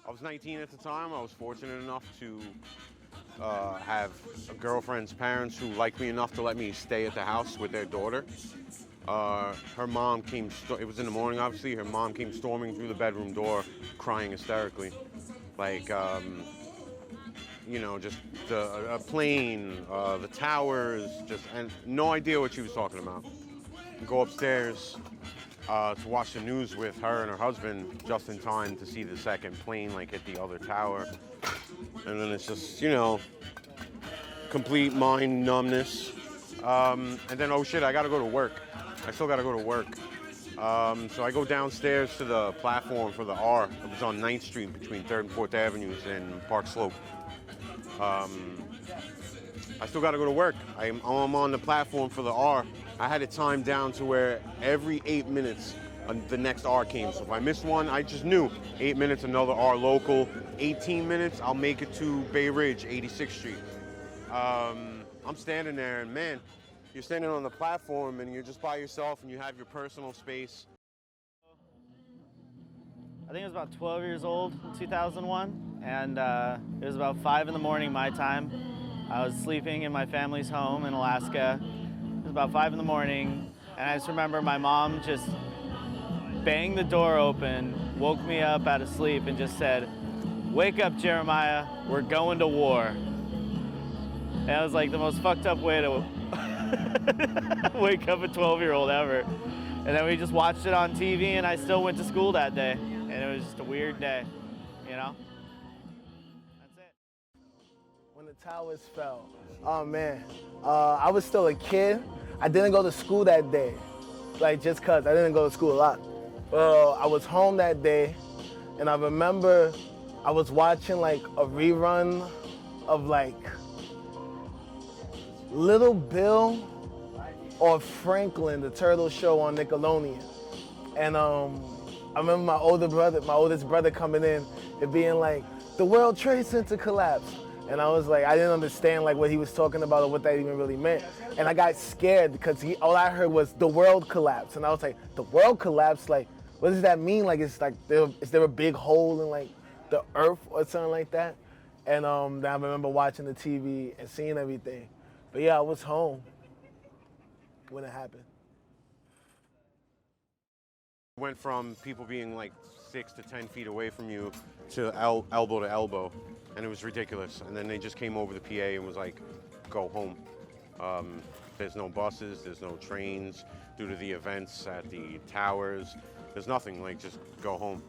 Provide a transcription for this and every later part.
I was 19 at the time. I was fortunate enough to have a girlfriend's parents who liked me enough to let me stay at the house with their daughter. Her mom came, it was in the morning obviously, her mom came storming through the bedroom door crying hysterically. Like, you know, just a plane, the towers, just, and no idea what she was talking about. Go upstairs to watch the news with her and her husband just in time to see the second plane like hit the other tower. And then it's just, you know, complete mind numbness. And then, oh shit, I gotta go to work. I still gotta go to work. So I go downstairs to the platform for the R. It was on 9th Street between 3rd and 4th Avenues in Park Slope. I still gotta go to work. I'm on the platform for the R. I had it timed down to where every 8 minutes the next R came. So if I missed one, I just knew 8 minutes, another R local. 18 minutes, I'll make it to Bay Ridge, 86th Street. I'm standing there and man, you're standing on the platform and you're just by yourself and you have your personal space. I think I was about 12 years old in 2001, and it was about 5 in the morning my time. I was sleeping in my family's home in Alaska. It was about 5 in the morning, and I just remember my mom just banged the door open, woke me up out of sleep, and just said, "Wake up, Jeremiah, we're going to war." And it was like the most fucked up way to wake up a 12-year-old ever. And then we just watched it on TV, and I still went to school that day. And it was just a weird day, you know? That's it. When the towers fell, oh man, I was still a kid. I didn't go to school that day, like just cause I didn't go to school a lot. I was home that day, and I remember I was watching like a rerun of like Little Bill or Franklin, the Turtle Show on Nickelodeon. And I remember my oldest brother coming in and being like, "The World Trade Center collapsed." And I was like, I didn't understand like what he was talking about or what that even really meant. And I got scared because all I heard was the world collapsed. And I was like, the world collapsed? Like, what does that mean? Like, is there a big hole in like the earth or something like that? And then I remember watching the TV and seeing everything. But yeah, I was home when it happened. Went from people being like 6 to 10 feet away from you to elbow to elbow, and it was ridiculous. And then they just came over the PA and was like, "Go home." There's no buses, there's no trains due to the events at the towers. There's nothing, like just go home.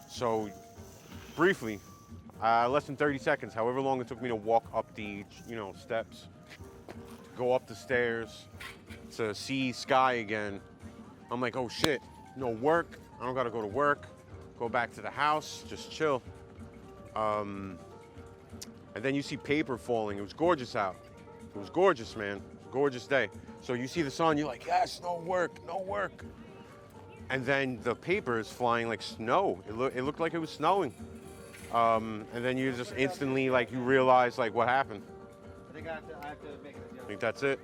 So briefly, less than 30 seconds, however long it took me to walk up the steps, to go up the stairs, to see sky again, I'm like, oh shit, no work, I don't gotta go to work, go back to the house, just chill. And then you see paper falling. It was gorgeous out. It was gorgeous, man. Gorgeous day. So you see the sun, you're like, yes, no work, no work. And then the paper is flying like snow. It looked like it was snowing. And then you just instantly, like, you realize, like, what happened. I think I have to make it. I think that's it.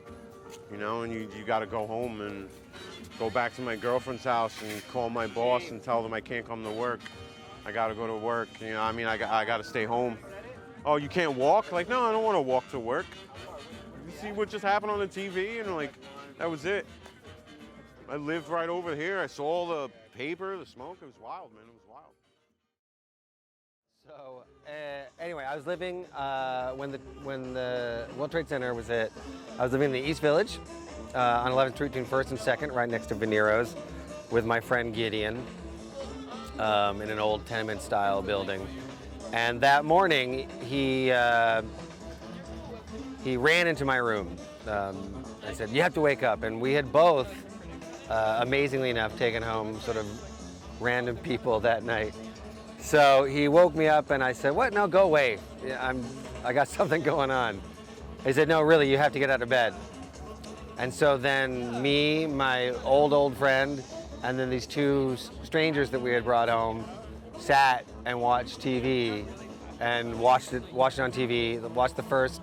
You know, and you got to go home and go back to my girlfriend's house and call my boss and tell them I can't come to work. I got to go to work. You know, I mean, I got to stay home. Oh, you can't walk? Like, no, I don't want to walk to work. You see what just happened on the TV? And, like, that was it. I lived right over here. I saw the paper, the smoke. It was wild, man. It was wild. So anyway, I was living when the World Trade Center was hit. I was living in the East Village on 11th Street between 1st and 2nd, right next to Venero's, with my friend Gideon in an old tenement-style building. And that morning, he ran into my room. I said, "You have to wake up." And we had both, amazingly enough, taken home sort of random people that night. So he woke me up and I said, "What? No, go away. I got something going on." He said, "No, really, you have to get out of bed." And so then me, my old friend, and then these two strangers that we had brought home sat and watched TV and watched it on TV, watched the first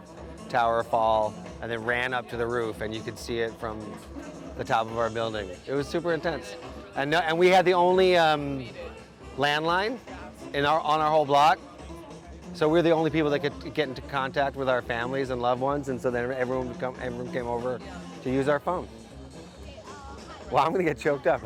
tower fall, and then ran up to the roof, and you could see it from the top of our building. It was super intense. And we had the only landline, on our whole block. So we're the only people that could get into contact with our families and loved ones, and so then everyone came over to use our phone. Well, I'm gonna get choked up.